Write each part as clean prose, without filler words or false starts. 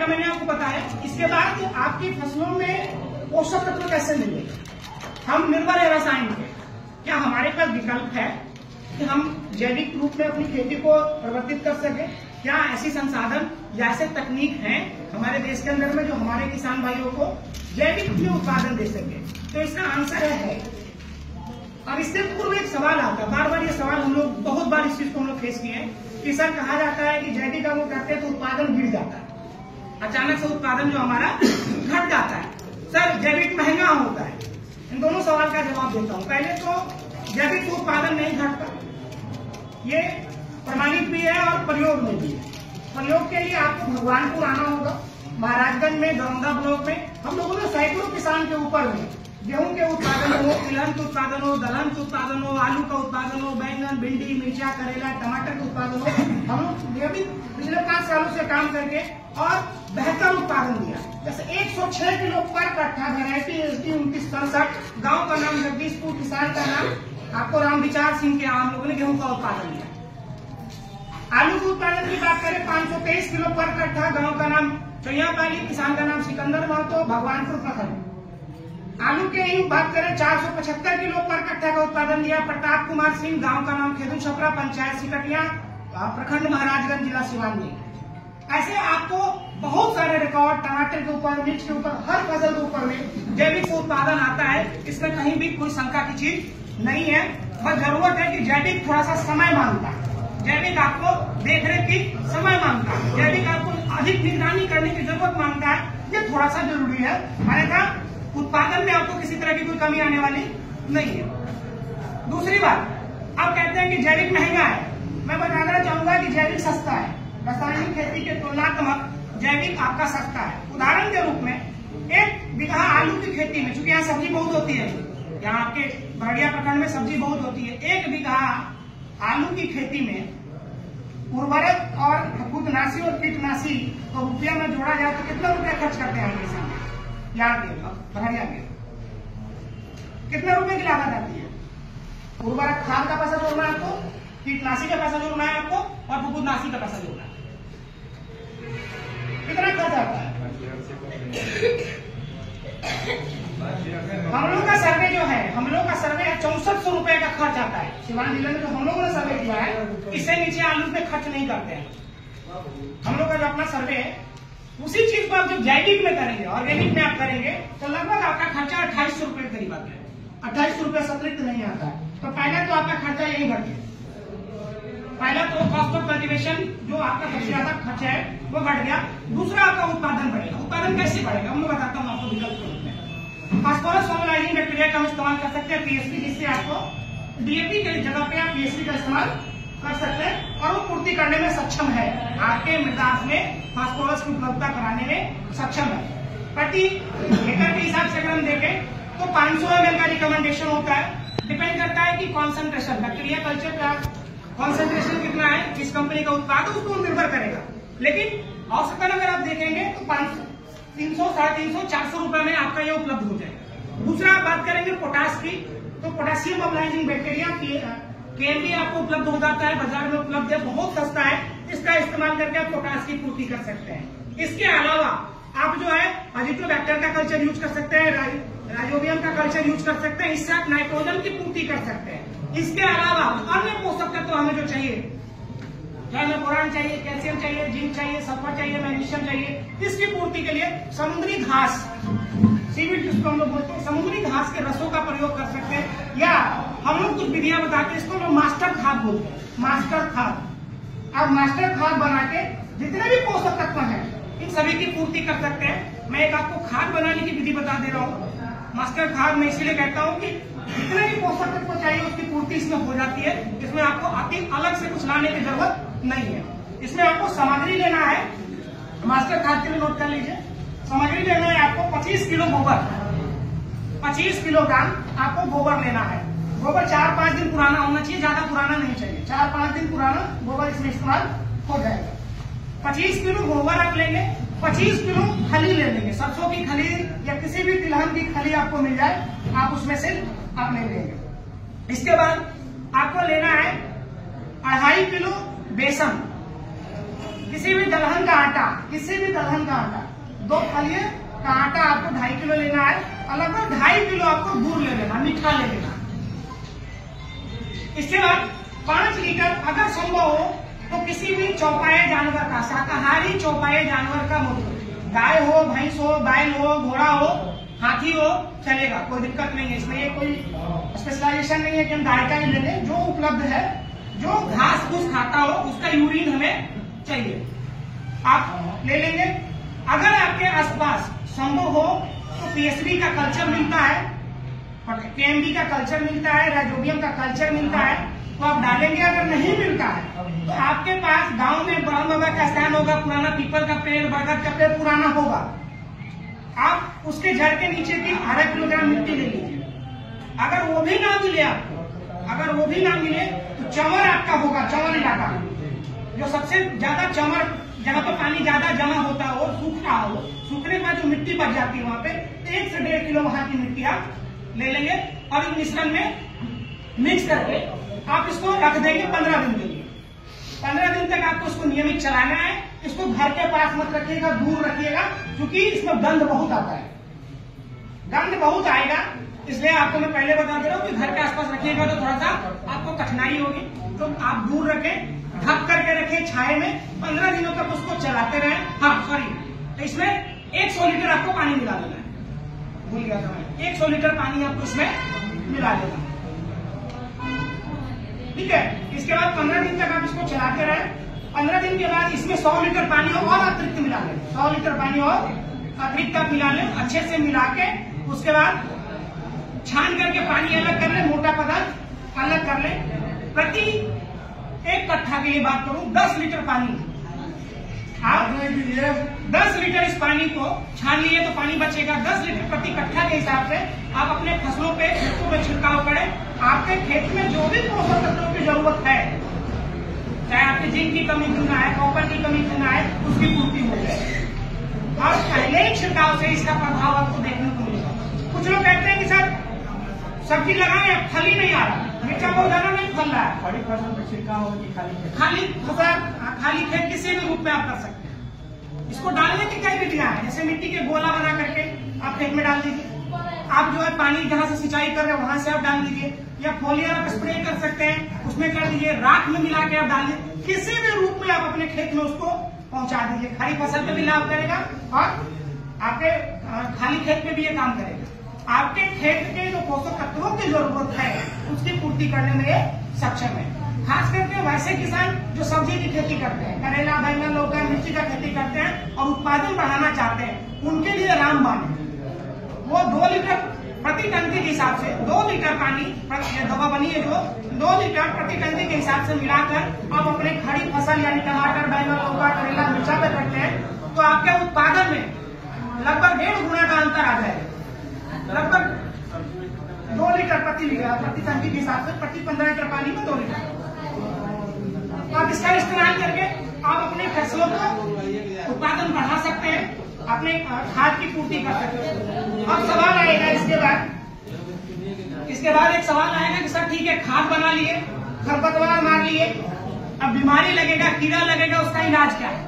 का मैंने आपको बताया। इसके बाद आपकी फसलों में पोषक तत्व कैसे मिलेंगे? हम निर्भर है रसायन पे। क्या हमारे पास विकल्प है कि हम जैविक रूप में अपनी खेती को परिवर्तित कर सके? क्या ऐसी संसाधन या ऐसे तकनीक हैं हमारे देश के अंदर में जो हमारे किसान भाइयों को जैविक में उत्पादन दे सके? तो इसका आंसर है। अब इससे पूर्व एक सवाल आता है, बार बार ये सवाल हम लोग बहुत बार इस चीज को हम लोग फेस किए हैं कि सर कहा जाता है कि जैविक अगर करते हैं तो उत्पादन गिर जाता है, अचानक से उत्पादन जो हमारा घट जाता है। सर जैविक महंगा होता है। इन दोनों सवाल का जवाब देता हूँ। पहले तो जैविक उत्पादन नहीं घटता, ये प्रमाणित भी है और प्रयोग में भी है। प्रयोग के लिए आपको भगवानपुर आना होगा, महाराजगंज में, दरौंदा ब्लॉक में हम लोगों ने सैकड़ों किसान के ऊपर में गेहूं के उत्पादन हो, तिलहन के उत्पादन हो, दलहन के उत्पादन हो, आलू का उत्पादन हो, बैंगन, भिंडी, मिर्चा, करेला, टमाटर के उत्पादन हो, हम लोग नियमित पिछले 5 सालों से काम करके और बेहतर उत्पादन दिया। जैसे 106 किलो पर कट्ठा वैरायटी SD 2967, गाँव का नाम जगदीशपुर, किसान का नाम आपको रामविचार सिंह के हम लोगों ने गेहूं का उत्पादन दिया। आलू के उत्पादन की बात करें 523 किलो पर कट्ठा, गाँव का नाम चैयापाली, किसान का नाम सिकंदर महतो, भगवानपुर प्रखंड। आलू के ही बात करें 475 किलो पर कट्ठा का उत्पादन दिया प्रताप कुमार सिंह, गांव का नाम खेदू छपरा, पंचायत सिकटिया, प्रखंड महाराजगंज, जिला सिवान में। ऐसे आपको बहुत सारे रिकॉर्ड टमाटर के ऊपर, मिर्च के ऊपर, हर फसल के ऊपर में जैविक उत्पादन आता है। इसमें कहीं भी कोई शंका की चीज नहीं है। बस जरूरत है कि जैविक थोड़ा सा समय मांगता है, जैविक आपको देखरेख की समय मांगता है, जैविक आपको अधिक निगरानी करने की जरूरत मांगता है। ये थोड़ा सा जरूरी है, अन्यथा उत्पादन में आपको किसी तरह की कोई कमी आने वाली नहीं है। दूसरी बात, आप कहते हैं कि जैविक महंगा है। मैं बताना चाहूंगा कि जैविक सस्ता है। रासायनिक खेती के तुलनात्मक जैविक आपका सस्ता है। उदाहरण के रूप में 1 बीघा आलू की खेती में, चूंकि यहाँ सब्जी बहुत होती है, यहाँ आपके बरड़िया प्रखंड में सब्जी बहुत होती है, 1 बीघा आलू की खेती में उर्वरक और फफूंदनाशी और कीटनाशी को रुपया में जोड़ा जाए तो कितना रुपया खर्च करते हैं किसान? याद बढ़िया कितने रुपए की लागत आती है? उर्वरक खाद का पैसा जोड़ना है आपको, कीटनाशी का पैसा जोड़ना है आपको, और फफूंदनाशी का पैसा जोड़ना है। कितना खर्च आता है? हम लोग का सर्वे जो है, हम लोग का सर्वे है 6400 रुपए का खर्च आता है। सिवान जिले में जो हम लोगों ने सर्वे किया है, इससे नीचे आलू में खर्च नहीं करते हैं। हम लोग का जो अपना सर्वे है, उसी चीज को आप जब जैविक में करेंगे, ऑर्गेनिक में आप करेंगे, तो लगभग आपका खर्चा 2800 रुपए के करीब आता है। 2800 रुपए अतिरिक्त नहीं आता है। तो पहले तो आपका खर्चा यही घट गया। पहला तो कॉस्ट ऑफ कल्टीवेशन जो आपका सबसे ज्यादा खर्चा है वो घट गया। दूसरा आपका उत्पादन बढ़ेगा। उत्पादन कैसे बढ़ेगा मैं बताता हूँ आपको विकल्प के रूप में। फास्फोरस सोलराइजिंग बैक्टीरिया का हम इस्तेमाल कर सकते हैं, PSP, जिससे आपको DAP की जगह पे आप PSP का इस्तेमाल कर सकते हैं और वो पूर्ति करने में सक्षम है, आपके मृदार्थ में फास्फोरस की उपलब्धता कराने में सक्षम है। प्रति एकड़ के हिसाब से अगर हम देखें तो 500 ml का रिकमेंडेशन होता है। डिपेंड करता है कि कॉन्सेंट्रेशन, बैक्टीरिया कल्चर का कॉन्सेंट्रेशन कितना है, किस कंपनी का उत्पाद है, उसको निर्भर करेगा। लेकिन औसतन अगर आप देखेंगे तो 500, 300, 350, 400 रुपए में आपका ये उपलब्ध हो जाएगा। दूसरा आप बात करेंगे पोटाश की, तो पोटेशियम मोबिलाइजिंग बैक्टीरिया KMB आपको उपलब्ध हो जाता है, बाजार में उपलब्ध है, बहुत सस्ता है। इसका इस्तेमाल करके आप पोटाश की पूर्ति कर सकते हैं। इसके अलावा आप जो है अजिटोबैक्टर का कल्चर यूज कर सकते हैं, राइजोबियम का कल्चर यूज कर सकते हैं, इससे आप नाइट्रोजन की पूर्ति कर सकते हैं। इसके अलावा अन्य पोषक तत्व हमें जो चाहिए, चाहे हमें बोरान चाहिए, कैल्शियम चाहिए, जिंक चाहिए, सल्फर चाहिए, मैग्नीशियम चाहिए, इसकी पूर्ति के लिए समुद्री घास, सीवीड जिसको हम लोग बोलते हैं, समुद्री घास के रसों का प्रयोग कर सकते हैं। या हम लोग कुछ विधियां बताते हैं, इसको लोग मास्टर खाद बोलते हैं। मास्टर खाद, आप मास्टर खाद बना के जितने भी पोषक तत्व हैं इन सभी की पूर्ति कर सकते हैं। मैं एक आपको खाद बनाने की विधि बता दे रहा हूँ। मास्टर खाद मैं इसलिए कहता हूँ कि जितने भी पोषक तत्व चाहिए उसकी पूर्ति इसमें हो जाती है। इसमें आपको अलग से कुछ लाने की जरूरत नहीं है। इसमें आपको सामग्री लेना है, मास्टर खाद के लिए नोट कर लीजिए। सामग्री लेना है आपको 25 किलो गोबर, 25 किलोग्राम आपको गोबर लेना है। गोबर 4-5 दिन पुराना होना चाहिए, ज्यादा पुराना नहीं चाहिए। 4-5 दिन पुराना गोबर इसमें इस्तेमाल हो जाएगा। 25 किलो गोबर आप लेंगे, 25 किलो खली ले लेंगे, सरसों की खली या किसी भी तिलहन की खली आपको मिल जाए, आप उसमें से आप ले लेंगे। इसके बाद आपको लेना है 2.5 किलो बेसन। किसी भी दलहन का आटा, किसी भी दलहन का आटा, 2 फलिए का आटा आपको 2.5 किलो लेना है और लगभग 2.5 किलो आपको गुड़ ले लेना, मीठा ले लेना। इसके बाद 5 लीटर अगर संभव हो तो किसी भी चौपाए जानवर का, शाकाहारी चौपाए जानवर का मूत्र, गाय हो, भैंस हो, बैल हो, घोड़ा हो, हाथी हो, चलेगा, कोई दिक्कत नहीं है इसमें। ये कोई स्पेशलाइजेशन नहीं है कि हम गाय का ही ले लें, जो उपलब्ध है, जो घास फूस खाता हो उसका यूरिन हमें चाहिए, आप ले लेंगे। अगर आपके आसपास संभव हो तो पीएसबी का कल्चर मिलता है, केएमबी का कल्चर मिलता है, राइजोबियम का कल्चर मिलता है, तो आप डालेंगे। अगर नहीं मिलता है तो आपके पास गांव में ब्रह्म बाबा का स्थान होगा, पुराना पीपल का पेड़, बरगद का पेड़ पुराना होगा, आप उसके जड़ के नीचे की 1/2 किलोग्राम मिट्टी ले लीजिए। अगर वो भी ना मिले आपको, अगर वो भी ना मिले तो चंवर आपका होगा, चंवर इलाका जो सबसे ज्यादा चंवर, जहाँ पर पानी ज्यादा जमा होता हो, सूखा हो, सूखने के बाद जो मिट्टी बच जाती है वहां पे 1 से 1.5 किलो वहां की मिट्टी आप ले लेंगे और इस मिश्रण में मिक्स करके आप इसको रख देंगे 15 दिन के लिए। 15 दिन तक आपको इसको नियमित चलाना है। इसको घर के पास मत रखिएगा, दूर रखिएगा, क्योंकि इसमें गंध बहुत आता है, गंध बहुत आएगा, इसलिए आपको मैं पहले बता दे रहा हूँ कि घर के आसपास रखिएगा तो थोड़ा सा आपको कठिनाई होगी, तो आप दूर रखें, ढक करके रखें छाए में, 15 दिनों तक उसको चलाते रहें। हाँ सॉरी, तो इसमें 100 लीटर आपको पानी मिला देना है, भूल गया था मैं, 100 लीटर पानी आपको इसमें मिला देना, ठीक है। इसके बाद 15 दिन तक आप इसको चलाते रहे। 15 दिन के बाद इसमें 100 लीटर पानी और अतिरिक्त मिला लें, 100 लीटर पानी और अतिरिक्त आप मिला लें, अच्छे से मिला के उसके बाद छान करके पानी अलग कर लें, मोटा पदार्थ अलग कर लें। प्रति 1 कट्ठा के लिए बात करूं, 10 लीटर पानी आप 10 लीटर इस पानी को छान लिए तो पानी बचेगा 10 लीटर प्रति कट्ठा के हिसाब से आप अपने फसलों पे खेतों में छिड़काव करें। आपके खेत में जो भी पोषक तत्वों की जरूरत है, चाहे आपकी जिंक की कमी क्यों ना है, कॉपर की कमी क्यों ना है, उसकी पूर्ति हो जाए और पहले ही छिड़काव से इसका प्रभाव आपको देखने को मिलेगा। कुछ लोग कहते हैं कि सर सब्जी लगाए फल ही नहीं आ रहा, मिर्चा बहुत ज्यादा नहीं फल रहा है, बड़ी फसल में छिड़काव होगी, खाली फसल, खाली खेत किसी भी रूप में आप कर सकते हैं। इसको डालने की कई विधियां हैं, जैसे मिट्टी के गोला बना करके आप खेत में डाल दीजिए, आप जो है पानी जहाँ से सिंचाई कर रहे हैं वहां से आप डाल दीजिए, या फोलियर आप स्प्रे कर सकते हैं, उसमें कर दीजिए, राख में मिला के आप डाल दीजिए, किसी भी रूप में आप अपने खेत में उसको पहुंचा दीजिए। खड़ी फसल पे भी लाभ करेगा और आपके खाली खेत में भी ये काम करेगा। आपके खेत के जो पोषक तत्वों की जरूरत है उसकी पूर्ति करने में ये सक्षम है। खास करके वैसे किसान जो सब्जी की खेती करते हैं, करेला, बैंगन, लौका, मिर्ची का खेती करते हैं और उत्पादन बढ़ाना चाहते हैं, उनके लिए रामबाण है। वो 2 लीटर प्रति टंकी के हिसाब से 2 लीटर पानी, दवा बनी है जो 2 लीटर प्रति टंकी के हिसाब से मिलाकर आप अपने खड़ी फसल यानी टमाटर, बैंगन, लौका, करेला, मिर्चा पे करते हैं तो आपके उत्पादन में लगभग 1.5 गुना का अंतर आ जाएगा। लगभग 2 लीटर प्रति टंकी के हिसाब से प्रति 15 लीटर पानी में 2 लीटर आप इसका इस्तेमाल करके आप अपने फसलों का उत्पादन बढ़ा सकते हैं, अपने खाद की पूर्ति कर सकते हैं। अब सवाल आएगा इसके बाद एक सवाल आएगा कि सर ठीक है खाद बना लिए, खरपतवार मार लिए, अब बीमारी लगेगा, कीड़ा लगेगा, उसका इलाज क्या है?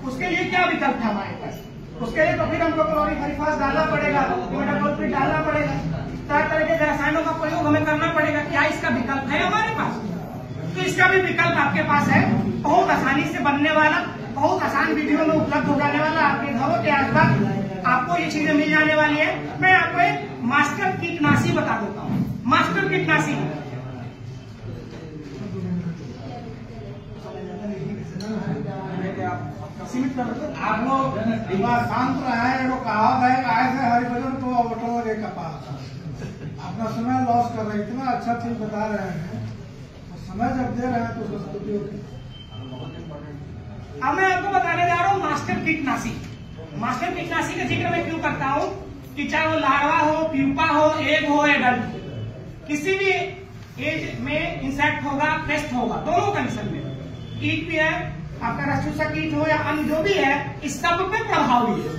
उसके लिए क्या विकल्प है हमारे पास? उसके लिए तो फिर हमको क्लोरीफास डालना पड़ेगा, इमिडाक्लोप्रिड डालना पड़ेगा, तरह तरह के रसायनों का प्रयोग हमें करना पड़ेगा। क्या इसका विकल्प है हमारे पास? तो इसका भी विकल्प आपके पास है, बहुत आसानी से बनने वाला, बहुत आसान वीडियो में उपलब्ध हो जाने वाला, आपके घरों के आसपास आपको ये चीजें मिल जाने वाली है। मैं आपको एक मास्टर कीटनाशी बता देता हूँ। मास्टर कीटनाशी सीमित कर दो आप लोग, शांत रहे, कहावत है ऐसे हर बजन तो ऑटो रे कपास, अपना समय लॉस कर रहे हैं। इतना अच्छा चीज बता रहे हैं, समय जब दे रहे हैं तो उसको। अब मैं आपको बताने जा रहा हूँ मास्टर कीटनाशी। मास्टर कीटनाशी का जिक्र मैं क्यों करता हूँ कि चाहे वो लार्वा हो, प्यूपा हो, एग हो, एडल्ट, किसी भी एज में इंसेक्ट होगा, पेस्ट होगा, दोनों कंडीशन में कीट भी है, आपका रसूसा कीट हो या अन्य जो भी है, इस सब पे प्रभावी है,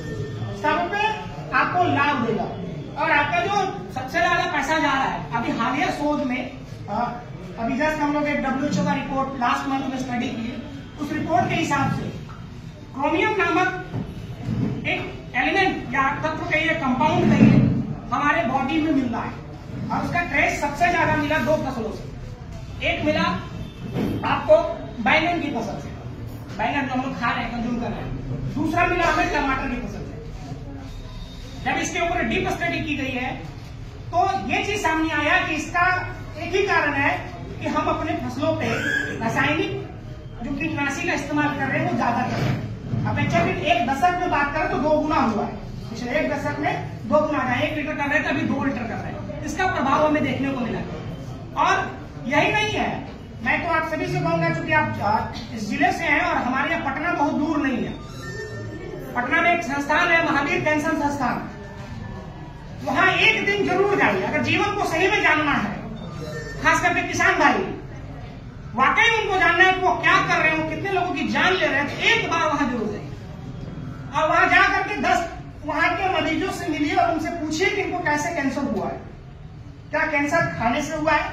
सब पे आपको लाभ देगा। और आपका जो सबसे ज्यादा पैसा जा रहा है, अभी हालिया शोध में अभी जस्ट हम लोग एक WHO का रिपोर्ट लास्ट मंथ में स्टडी की, उस रिपोर्ट के हिसाब से क्रोमियम नामक एक एलिमेंट या तत्व कहिए, कंपाउंड कहिए, हमारे बॉडी में मिल रहा है और उसका ट्रेस सबसे ज्यादा मिला 2 फसलों से। एक मिला आपको बैंगन की फसल से, बैंगन जो हम लोग खा रहे हैं, कंज्यूम कर रहे हैं। दूसरा मिला हमें टमाटर की फसल से। जब इसके ऊपर डीप स्टडी की गई है तो ये चीज सामने आया कि इसका एक ही कारण है कि हम अपने फसलों पे रासायनिक जो कीटनाशी का इस्तेमाल कर रहे हैं वो ज्यादा कर रहे हैं। अब एक्चुअली 1 दशक में बात करें तो 2 गुना हुआ है, पिछले 1 दशक में 2 गुना। 1 लीटर कर रहे थे, अभी 2 लीटर कर रहे हैं। इसका प्रभाव हमें देखने को मिला। और यही नहीं है, मैं तो आप सभी से कहूंगा, चूंकि आप इस जिले से हैं और हमारे यहाँ पटना बहुत दूर नहीं है। पटना में एक संस्थान है, महावीर पेंशन संस्थान, वहां एक दिन जरूर जाइए अगर जीवन को सही में जानना है। खास करके किसान भाई, वाकई उनको जानना है कि वो क्या कर रहे हैं, वो कितने लोगों की जान ले रहे हैं, तो एक बार वहां जरूर जाइए और वहां जाकर के 10 वहां के मरीजों से मिलिए और उनसे पूछिए कि इनको कैसे कैंसर हुआ है। क्या कैंसर खाने से हुआ है,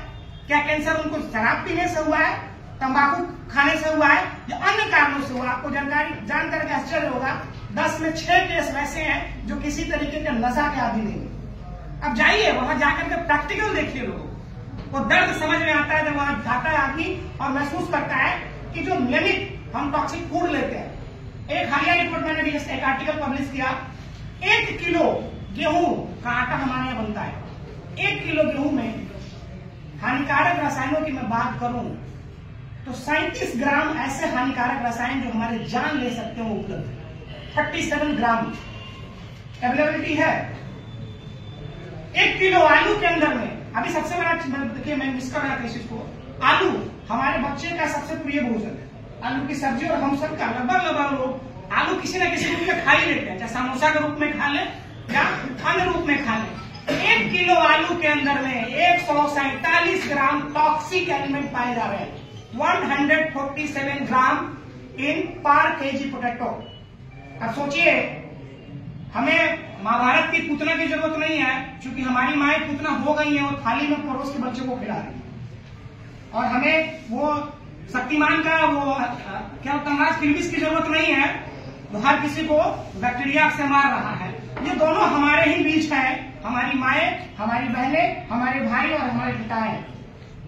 क्या कैंसर उनको शराब पीने से हुआ है, तंबाकू खाने से हुआ है या अन्य कारणों से हुआ। आपको जान करके आश्चर्य होगा, 10 में 6 केस वैसे हैं जो किसी तरीके के नशा के आदि नहीं है। अब जाइए वहां जाकर के प्रैक्टिकल देखिए लोगों को, दर्द समझ में आता है जब वहां जाता है आदमी और महसूस करता है कि जो नियमित हम टॉक्सिक फूड लेते हैं। एक हालिया रिपोर्ट मैंने भी एक आर्टिकल पब्लिश किया, 1 किलो गेहूं का आटा हमारे यहाँ बनता है। 1 किलो गेहूं में हानिकारक रसायनों की मैं बात करूं तो 37 ग्राम ऐसे हानिकारक रसायन जो हमारे जान ले सकते हो उपलब्ध है। 37 ग्राम अवेलेबिलिटी है। 1 किलो आलू के अंदर में, अभी सबसे बड़ा देखिए, मैं मिस कर रहा था इस चीज को, आलू हमारे बच्चे का सबसे प्रिय भोजन है। आलू की सब्जी और हम सब का लगभग लोग आलू किसी न किसी रूप में खा ही लेते हैं, चाहे समोसा के रूप में खा ले या अन्य रूप में खा ले। 1 किलो आलू के अंदर में 147 ग्राम टॉक्सिक एलिमेंट पाए जा रहे हैं। 147 ग्राम इन पर केजी पोटैटो। अब सोचिए, हमें महाभारत की पूतना की जरूरत नहीं है, क्योंकि हमारी माएँ पूतना हो गई हैं, वो थाली में परोस के बच्चे को खिला रही है। और हमें वो शक्तिमान का वो क्या तमराज फिल्मिस की जरूरत नहीं है, तो हर किसी को बैक्टीरिया से मार रहा है। ये दोनों हमारे ही बीच है, हमारी माएँ, हमारी बहनें, हमारे भाई और हमारे पिताएं।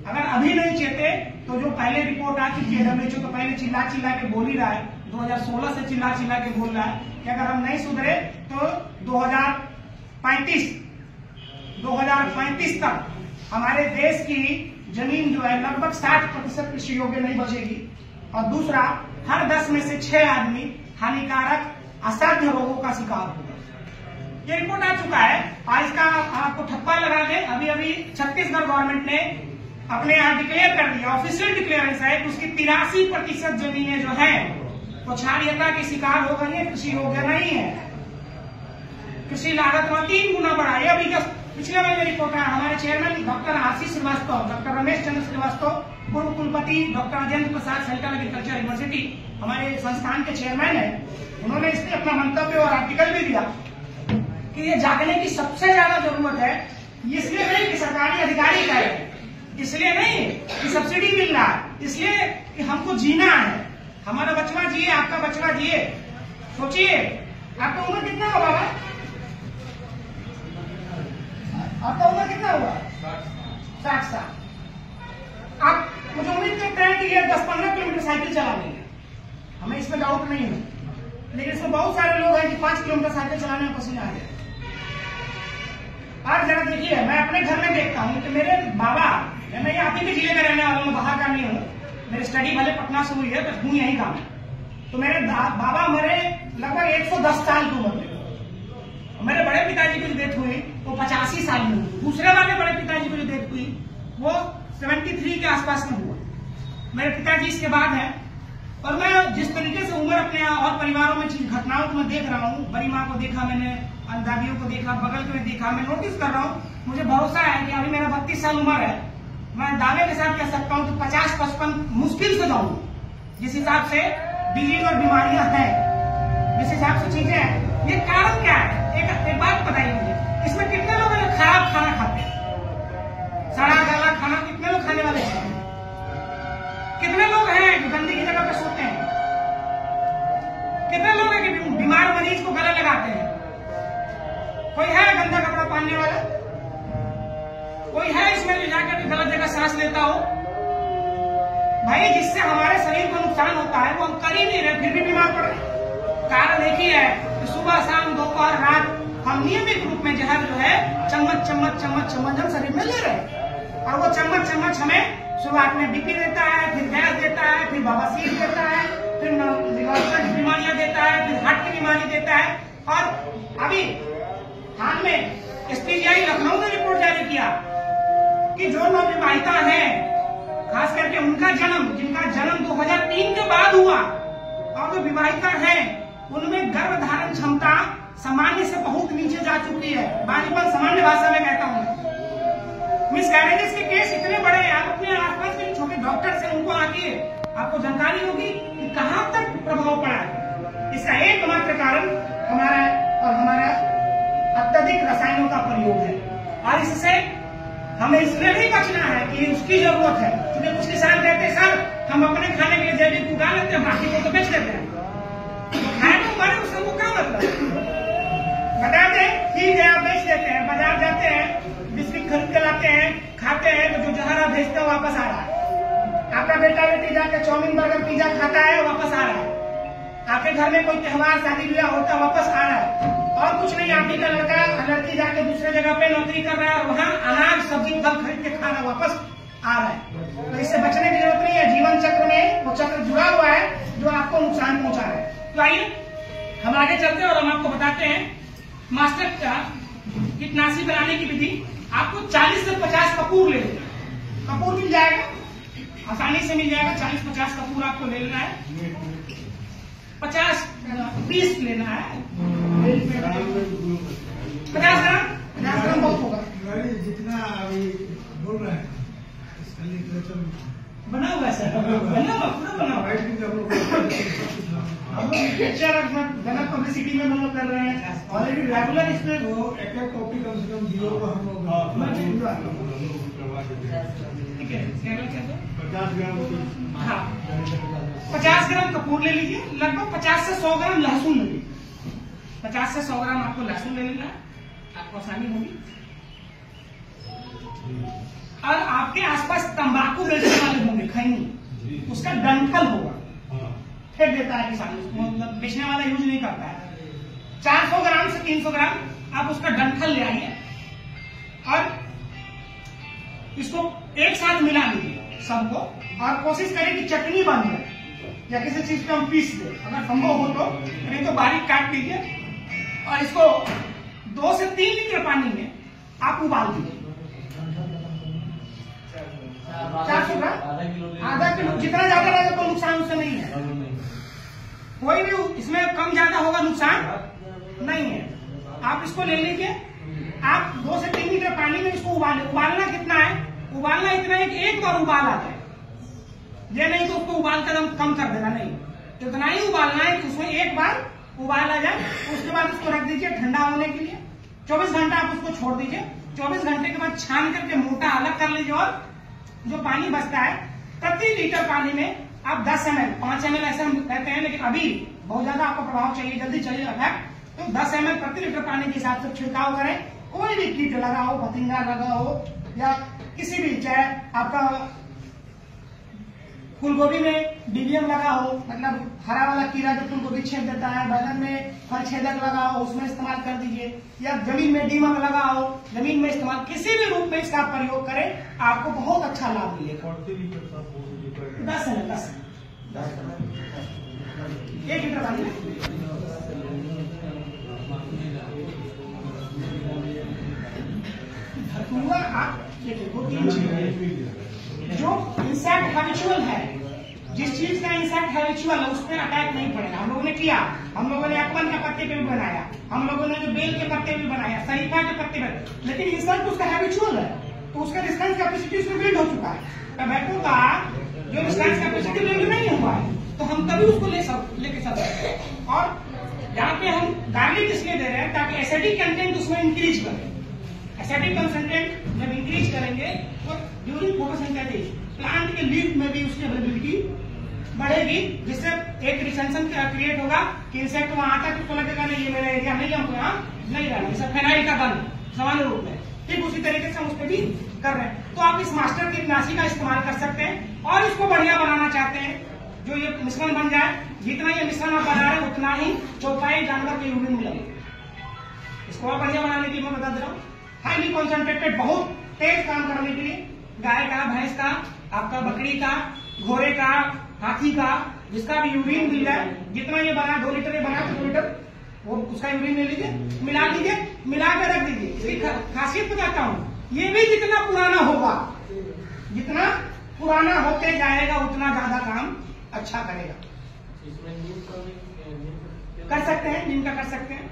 अगर अभी नहीं चेते तो जो पहले रिपोर्ट आ चुकी है, WHO तो पहले चिल्ला चिल्ला के बोल ही रहा है, 2016 से चिल्ला चिल्ला के बोल रहा है कि अगर हम नहीं सुधरे तो 2035 तक हमारे देश की जमीन जो है लगभग 60% कृषि योग्य नहीं बचेगी। और दूसरा, हर 10 में से 6 आदमी हानिकारक असाध्य रोगों का शिकार होगा। ये रिपोर्ट आ चुका है और इसका आपको ठप्पा लगा के अभी छत्तीसगढ़ गवर्नमेंट ने अपने यहाँ डिक्लेयर कर दिया, ऑफिशियल डिक्लेरेंस है कि उसकी 83% जमीनें जो है वो क्षारीयता के शिकार हो गई है, कृषि योग्य नहीं है। कृषि लागत वहां 3 गुना बढ़ा है। अभी जस्ट पिछले महीने रिपोर्ट आया, हमारे चेयरमैन डॉक्टर आशीष श्रीवास्तव, डॉक्टर रमेश चंद्र श्रीवास्तव, पूर्व कुलपति doctor Rajendra Prasad central agriculture university हमारे संस्थान के चेयरमैन है, उन्होंने इस पर अपना मंतव्य और आर्टिकल भी दिया कि ये जागने की सबसे ज्यादा जरूरत है। इसलिए नहीं कि सरकारी अधिकारी का है, इसलिए नहीं कि सब्सिडी मिल रहा है, इसलिए कि हमको जीना है। हमारा बचवा जिए, आपका बचवा जिए। सोचिए, आपका उम्र कितना हुआ बाबा? आपका उम्र कितना हुआ? 60 साल। आप मुझे उम्मीद करते हैं कि ये 10-15 किलोमीटर साइकिल चला लेंगे, हमें इसमें डाउट नहीं है। लेकिन इसमें बहुत सारे लोग हैं कि 5 किलोमीटर साइकिल चलाने में पसीना आ जाए। और जरा देखिए, मैं अपने घर में देखता हूँ कि मेरे बाबा, मैं आप ही के जिले में रहने वाला हूँ, बाहर का नहीं हूँ, मेरी स्टडी भले पटना से हुई है तो हूँ यही काम है। तो मेरे बाबा मरे लगभग 110 साल की उम्र में। मेरे बड़े पिताजी की जो डेथ हुई वो 85 साल में हुई। दूसरे वाले बड़े पिताजी की जो डेथ हुई वो 73 के आसपास में हुआ। मेरे पिताजी इसके बाद है। और मैं जिस तरीके से उम्र अपने और परिवारों में घटनाओं को मैं देख रहा हूँ, बड़ी माँ को देखा मैंने, दादियों को देखा, बगल में देखा, मैं नोटिस कर रहा हूँ, मुझे भरोसा है कि अभी मेरा 32 साल उम्र है, मैं दावे के साथ कह सकता हूँ कि 50-55 मुश्किल से जाऊंगा। जिस हिसाब से डिजीज और बीमारियां हैं, जिस हिसाब से चीजें हैं, ये कारण क्या है? एक बात बताइए मुझे, इसमें कितने लोग हैं खराब खाना खाते हैं? सड़ा गला खाना कितने लोग खाने वाले हैं? कितने लोग हैं जो गंदी की जगह पे सोते हैं? कितने लोग हैं कि बीमार मरीज को गले लगाते हैं? कोई है गंदा कपड़ा पहनने वाला? कोई है इसमें ले जाकर गलत जगह सांस लेता हो? भाई जिससे हमारे शरीर को नुकसान होता है वो हम कर ही नहीं रहे, फिर भी बीमार पड़ रहे। कारण एक ही है कि सुबह शाम दोपहर रात हम नियमित रूप में जहर जो है चम्मच चम्मच चम्मच चम्मच हम शरीर में ले रहे हैं। और वो चम्मच चम्मच हमें शुरुआत में बीपी देता है, फिर गैस देता है, फिर बवासीर देता है, फिर बीमारियां देता है, फिर हार्ट की बीमारी देता है। और अभी हाल में एसपीजीआई लखनऊ ने रिपोर्ट जारी किया कि जो नवविवाहिता हैं, खास करके उनका जन्म, जिनका जन्म 2003 के बाद हुआ और जो विवाहिता हैं, उनमें गर्भधारण क्षमता सामान्य से बहुत नीचे जा चुकी है। बालिपन सामान्य भाषा में कहता हूँ। मिसकैरेजेस के केस इतने बड़े हैं, आप अपने आसपास के छोटे डॉक्टर से उनको आके आपको जानकारी होगी कि कहाँ तक प्रभाव पड़ा है। इसका एकमात्र कारण हमारा अत्यधिक रसायनों का प्रयोग है। और इससे हमें इसलिए नहीं बचना है कि उसकी जरूरत है, क्योंकि कुछ किसान कहते हैं सर हम अपने खाने के लिए जैविक उगा लेते हैं, बाकी को तो बेच देते हैं। खाए तो मरे, उसका वो क्या मतलब? बता दें ठीक है, आप बेच देते हैं, बाजार जाते हैं, बिस्किट खरीद के लाते हैं, खाते हैं, तो जो जहर आप भेजते हो वापस आ रहा है। आपका बेटा बेटी जाकर चाउमीन बर्गर पिज्जा खाता है, वापस आ रहा है। आपके घर में कोई त्योहार शादी ब्याह होता है, वापस आ रहा है। और कुछ नहीं, आप का लड़की जाके दूसरे जगह पे नौकरी कर रहा है और वहाँ अनाज सब्जी फल खरीद के खाना वापस आ रहा है। तो इससे बचने की जरूरत नहीं है। जीवन चक्र में वो चक्र जुड़ा हुआ है जो आपको नुकसान पहुंचा रहा है। तो आइए हम आगे चलते हैं और हम आपको बताते हैं मास्टर का कीटनाशी बनाने की विधि। आपको 40 से 50 कपूर ले लेना। कपूर मिल जाएगा, आसानी से मिल जाएगा। 40-50 कपूर आपको ले लेना है। 50 पीस लेना है। 50 ग्राम बहुत होगा। जितना अभी बोल रहे हैं बना हुआ है सर, बना हुआ पूरा बना हुआ है। हम लोग पिक्चर जनक पब्लिसिटी में हम लोग कर रहे हैं ऑलरेडी रेगुलर। इसमें वो एक कॉपी कम से कम 0 को हम लोग ठीक है। 50 ग्राम। हाँ 50 ग्राम कपूर ले लीजिए। लगभग 50 से 100 ग्राम लहसुन ले लीजिए। 50 से 100 ग्राम आपको लहसुन ले लेना है, आपको आसानी होगी। और आपके आसपास तंबाकू बेचने वाले होंगे, खैनी, उसका डंठल होगा, फेंक देता है किसान, मतलब बेचने वाला यूज नहीं करता है। 400 ग्राम से 300 ग्राम आप उसका डंठल ले आइए और इसको एक साथ मिला लीजिए सबको, और कोशिश करें कि चटनी बन जाए या किसी चीज पे हम पीस दे, अगर संभव हो तो, नहीं तो बारीक काट लीजिए और इसको 2 से 3 लीटर पानी में आप उबाल दीजिए। 400 ग्राम, आधा किलो, जितना ज्यादा रहेगा तो नुकसान उससे नहीं है। कोई भी इसमें कम ज्यादा होगा नुकसान नहीं है। आप इसको ले लीजिए। आप 2 से 3 लीटर पानी में इसको उबालें। उबालना कितना है? उबालना इतना है कि एक बार उबाल आ जाए, ये नहीं तो उसको उबाल कर कम कर देना, नहीं, इतना ही उबालना है कि उसमें एक बार उबाल आ जाए। उसके बाद उसको रख दीजिए ठंडा होने के लिए। 24 घंटा आप उसको छोड़ दीजिए। 24 घंटे के बाद छान करके मोटा अलग कर लीजिए और जो पानी बचता है प्रति लीटर पानी में आप 10 ml 5 ml ऐसा हम कहते हैं, लेकिन अभी बहुत ज्यादा आपको प्रभाव चाहिए, जल्दी चाहिए इफेक्ट, तो 10 ml प्रति लीटर पानी के हिसाब से छिड़काव करें। कोई भी कीट लगा हो, पतिंगा लगा हो या किसी भी, चाहे आपका फूलगोभी में डीवीएम लगा हो, मतलब हरा वाला कीड़ा जो फूलगोभी छेद देता है, बैगन में फल छेदक लगा हो, उसमें इस्तेमाल कर दीजिए, या जमीन में दीमक लगा हो, जमीन में इस्तेमाल, किसी भी रूप में इसका प्रयोग करें, आपको बहुत अच्छा लाभ मिलेगा। 10 ml 1 लीटर पानी धतूरा। आप देखो 3 चीज जो इंसेक्ट हैबिचुअल है, जिस चीज का इंसेक्ट हैबिचुअल है उस पर अटैक नहीं पड़ेगा। हम लोगों ने किया, हम लोगों ने अकमन के पत्ते पे भी बनाया, हम लोगों ने जो बेल के पत्ते भी बनाया, शरीफा के पत्ते पे, लेकिन इंसेक्ट उसका हैबिचुअल है तो उसका रिस्टेंस कैपेसिटी उसमें बिल्ड हो चुका है। टोबैको का जो रिस्टेंस कैपेसिटी बिल्ड नहीं हुआ है तो हम तभी उसको लेके चल सकते हैं। और यहाँ पे हम गार्लिक इसलिए दे रहे हैं ताकि एसिडिक कंटेंट उसमें इंक्रीज करें। एसिडिक कंसेंट्रेट जब इंक्रीज करेंगे तो ड्यूरिंग फोटोसिंथेसिस प्लांट के लीफ में भी उसकी अवेलेबिलिटी बढ़ेगी, जिससे एक रिसेंशन क्रिएट होगा कि इंसेक्ट वहां आता है तो लगेगा नहीं ये मेरा एरिया नहीं, हमको यहाँ नहीं रहना, जैसे फेनाइल का गन सामान्य रूप में, ठीक उसी तरीके से हम उस पर भी कर रहे हैं। तो आप इस मास्टर कीटनाशी का इस्तेमाल कर सकते हैं और इसको बढ़िया बनाना चाहते हैं, जो ये मिश्रण बन जाए, जितना ये मिश्रण आप बना रहे हैं उतना ही चौपाई जानवर के यूरिन में लगे। इसको और बढ़िया बनाने के लिए मैं बता दे रहा हूँ, हाईली कॉन्सेंट्रेटेड, बहुत तेज काम करने के लिए, गाय का, भैंस का, आपका बकरी का, घोड़े का, हाथी का, जिसका भी यूरिन मिल जाए, जितना ये बना 2 लीटर ये बना तो 2 लीटर वो उसका यूरिन ले लीजिए, मिला दीजिए, मिला कर रख दीजिए। इसकी खासियत बताता हूँ, ये भी जितना पुराना होगा, जितना पुराना होते जाएगा उतना ज्यादा काम अच्छा करेगा। कर सकते हैं, नीम का कर सकते हैं,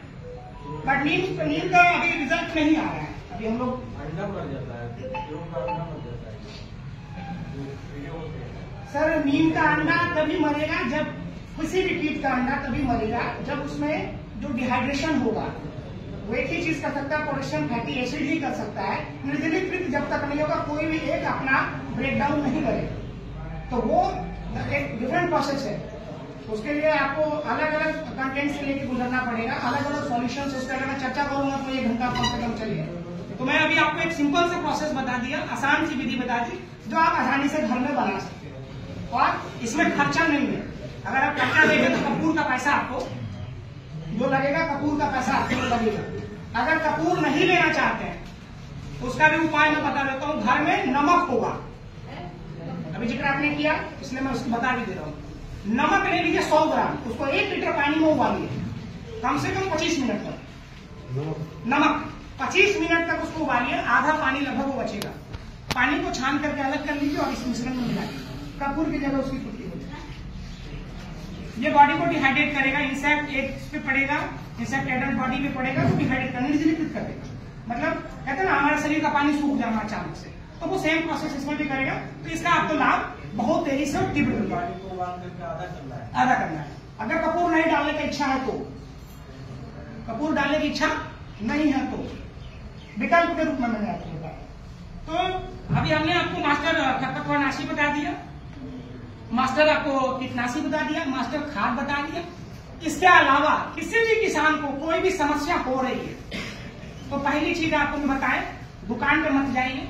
बट नीम का अभी रिजल्ट नहीं आ रहा है। अभी हम लोग अंडा मर जाता है सर, नीम का अंडा तभी मरेगा जब, किसी भी कीट का अंडा तभी मरेगा जब उसमें जो डिहाइड्रेशन होगा, वो एक ही चीज कर सकता है, पोटेशियम फैटी एसिड ही कर सकता है। निर्जलीकृत जब तक नहीं होगा, कोई भी एक अपना ब्रेकडाउन नहीं करेगा, तो वो एक डिफरेंट प्रोसेस है। उसके लिए आपको अलग अलग कंटेंट से लेके गुजरना पड़ेगा, अलग अलग सॉल्यूशन से। उसका अगर मैं चर्चा करूंगा तो 1 घंटा कम से कम चलिए, तो मैं अभी आपको एक सिंपल सा प्रोसेस बता दिया, आसान सी विधि बता दी, जो आप आसानी से घर में बना सकते हैं और इसमें खर्चा नहीं है। अगर आप खर्चा देंगे तो कपूर का पैसा आपको जो लगेगा, कपूर का पैसा आपको लगेगा। अगर कपूर नहीं लेना चाहते हैं, उसका भी उपाय मैं बता देता हूँ। घर में नमक होगा, अभी जिक्र आपने किया इसलिए मैं उसको बता भी दे रहा हूँ। नमक ले लीजिए 100 ग्राम, उसको 1 लीटर पानी में उबालिए, कम से कम 25 मिनट तक। नमक 25 मिनट तक उसको उबालिए, आधा पानी लगभग वो बचेगा। पानी को छान करके अलग कर लीजिए और इस मिश्रण में मिलाइए, कपूर की जगह उसकी कुट्टी हो जाए। ये बॉडी को डिहाइड्रेट करेगा, इंसेक्ट एग्स पे पड़ेगा, इंसेक्ट एडल्ट बॉडी पे पड़ेगा तो डिहाइड्रेट करने निर्जलीकृत कर देगा। मतलब कहते हैं ना हमारे शरीर का पानी सूख जाना अचानक से, तो वो सेम प्रोसेस इसमें भी करेगा। तो इसका आपको लाभ बहुत तेजी से और तीव्र मिलेगा। आधा करना है। अगर कपूर नहीं डालने की इच्छा है तो, कपूर डालने की इच्छा नहीं है तो विकल्प के रूप में मैंने आपको बताया। तो अभी हमने आपको मास्टर खरपतवारनाशी बता दिया, मास्टर आपको कीटनाशी बता दिया, मास्टर खाद बता दिया। इसके अलावा किसी भी किसान को कोई भी समस्या हो रही है तो पहली चीज आपको मैं बताएं, दुकान पे मत जाइए।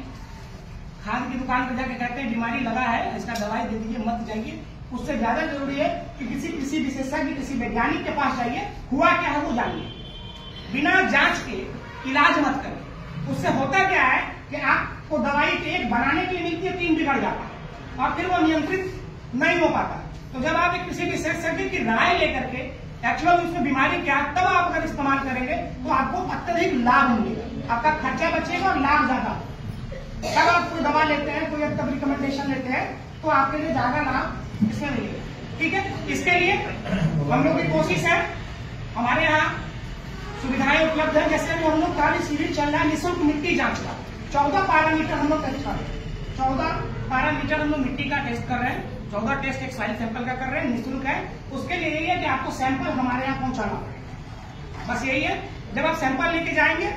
खाद की दुकान पे जाके कहते हैं बीमारी लगा है, इसका दवाई दे दीजिए, मत जाइए। उससे ज्यादा जरूरी है कि किसी विशेषज्ञ, किसी वैज्ञानिक के पास जाइए, हुआ क्या है वो जानिए। बिना जांच के इलाज मत करिए। उससे होता क्या है कि आपको दवाई एक बनाने के लिए मिलती है, 3 बिगड़ जाता है और फिर वो नियंत्रित नहीं हो पाता। तो जब आप किसी विशेषज्ञ की राय लेकर के एक्चुअल उसमें बीमारी क्या, तब आप अगर इस्तेमाल करेंगे तो आपको अत्यधिक लाभ मिलेगा, आपका खर्चा बचेगा और लाभ ज्यादा। तब आप कोई दवा लेते हैं, कोई तब रिकमेंडेशन लेते हैं तो आपके लिए ज्यादा लाभ इसमें मिलेगा। ठीक है, इसके लिए हम लोग की कोशिश है, हमारे यहाँ सुविधाएं उपलब्ध है। जैसे हम लोग कार्य शिविर चल रहा है निःशुल्क मिट्टी जांच का, 14 पैरामीटर हम लोग टेस्ट कर रहे हैं। 14 पैरामीटर हम लोग मिट्टी का टेस्ट कर रहे हैं। 14 टेस्ट एक सॉइल सैंपल का कर रहे हैं, निःशुल्क है। उसके लिए यही है कि आपको सैंपल हमारे यहाँ पहुंचाना पड़ेगा, बस यही है। जब आप सैंपल लेके जाएंगे,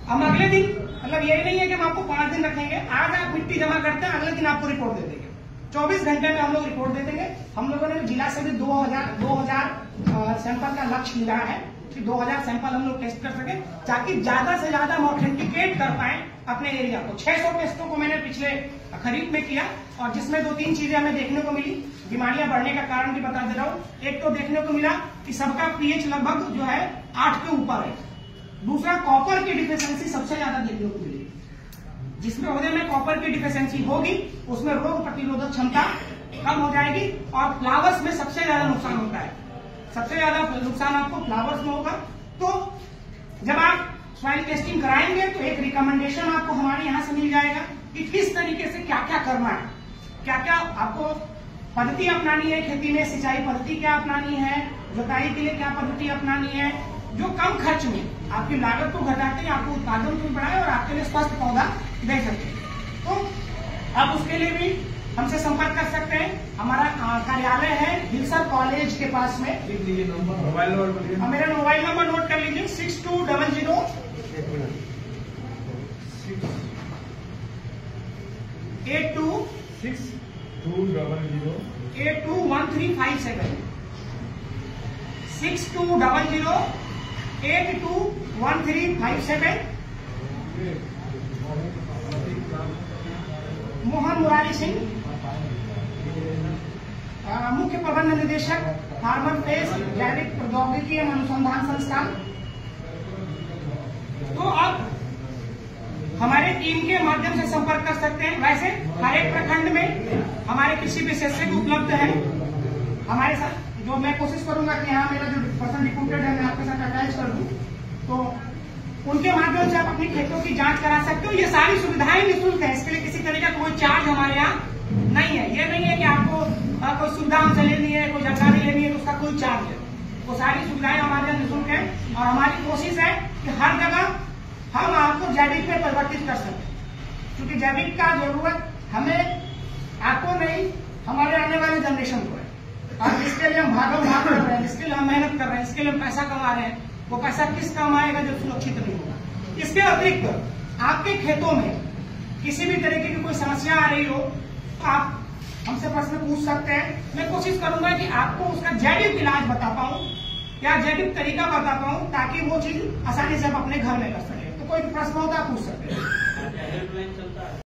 हम अगले दिन, मतलब यही नहीं है कि हम आपको 5 दिन रखेंगे। आज आप मिट्टी जमा करते हैं, अगले दिन आपको रिपोर्ट दे देंगे। 24 घंटे में हम लोग रिपोर्ट दे देंगे। हम लोगों ने जिला से भी 2000 सैंपल का लक्ष्य लिया है कि 2000 सैंपल हम लोग टेस्ट कर सके, ताकि ज्यादा से ज्यादा हम ऑथेंटिकेट कर पाए अपने एरिया को। 600 टेस्टों को मैंने पिछले खरीफ में किया और जिसमें 2-3 चीजें हमें देखने को मिली। बीमारियां बढ़ने का कारण भी बता दे रहा हूँ। एक तो देखने को मिला कि सबका पीएच लगभग जो है 8 के ऊपर है। दूसरा, कॉपर की डिफिशियंसी सबसे ज्यादा देखने को मिली। जिस पौधे में कॉपर की डिफिशियंसी होगी उसमें रोग प्रतिरोधक क्षमता कम हो जाएगी और फ्लावर्स में सबसे ज्यादा नुकसान होता है। सबसे ज्यादा नुकसान आपको फ्लावर्स में होगा। तो जब आप सॉइल टेस्टिंग कराएंगे तो एक रिकमेंडेशन आपको हमारे यहाँ से मिल जाएगा कि किस तरीके से क्या क्या करना है, क्या क्या आपको पद्धति अपनानी है खेती में, सिंचाई पद्धति क्या अपनानी है, जुताई के लिए क्या पद्धति अपनानी है, जो कम खर्च में आपकी लागत को घटाते, आपको उत्पादन को बढ़ाए और आपके लिए स्वस्थ पौधा दे सके। तो आप उसके लिए भी हमसे संपर्क कर सकते हैं। हमारा कार्यालय है हिलसर कॉलेज के पास में। मोबाइल नंबर, मेरा मोबाइल नंबर नोट कर लीजिए 6200 821357 6200821357। मोहन मुरारी सिंह, मुख्य प्रबंध निदेशक, फार्मर फेस जैविक प्रौद्योगिकी एवं अनुसंधान संस्थान। तो अब हमारे टीम के माध्यम से संपर्क कर सकते हैं। वैसे हर एक प्रखंड में हमारे कृषि विशेषज्ञ उपलब्ध है हमारे साथ, जो मैं कोशिश करूंगा कि यहाँ मेरा जो पर्सन रिक्रूटेड है मैं आपके साथ अटैच कर दूं, तो उनके माध्यम से आप अपनी खेतों की जांच करा सकते हो। ये सारी सुविधाएं निःशुल्क है, इसके लिए किसी तरह का कोई चार्ज हमारे यहाँ नहीं है। ये नहीं है कि आपको कोई सुविधा हमसे लेनी है, कोई जानकारी लेनी है तो उसका कोई चार्ज है। वो सारी सुविधाएं हमारे यहाँ निःशुल्क है और हमारी कोशिश है कि हर जगह हम आपको जैविक में परिवर्तित कर सकें, क्योंकि जैविक का जरूरत हमें आपको नहीं, हमारे आने वाले जनरेशन को है। और इसके लिए हम भागम भाग कर रहे हैं, इसके लिए हम मेहनत कर रहे हैं, इसके लिए हम पैसा कमा रहे हैं। वो पैसा किस काम आएगा जो सुरक्षित नहीं होगा। इसके अतिरिक्त आपके खेतों में किसी भी तरीके की कोई समस्या आ रही हो तो आप हमसे प्रश्न पूछ सकते हैं। मैं कोशिश करूंगा कि आपको उसका जैविक इलाज बता पाऊं या जैविक तरीका बता पाऊं, ताकि वो चीज आसानी से आप अपने घर में कर सकें। तो कोई प्रश्न हो तो आप पूछ सकते हैं।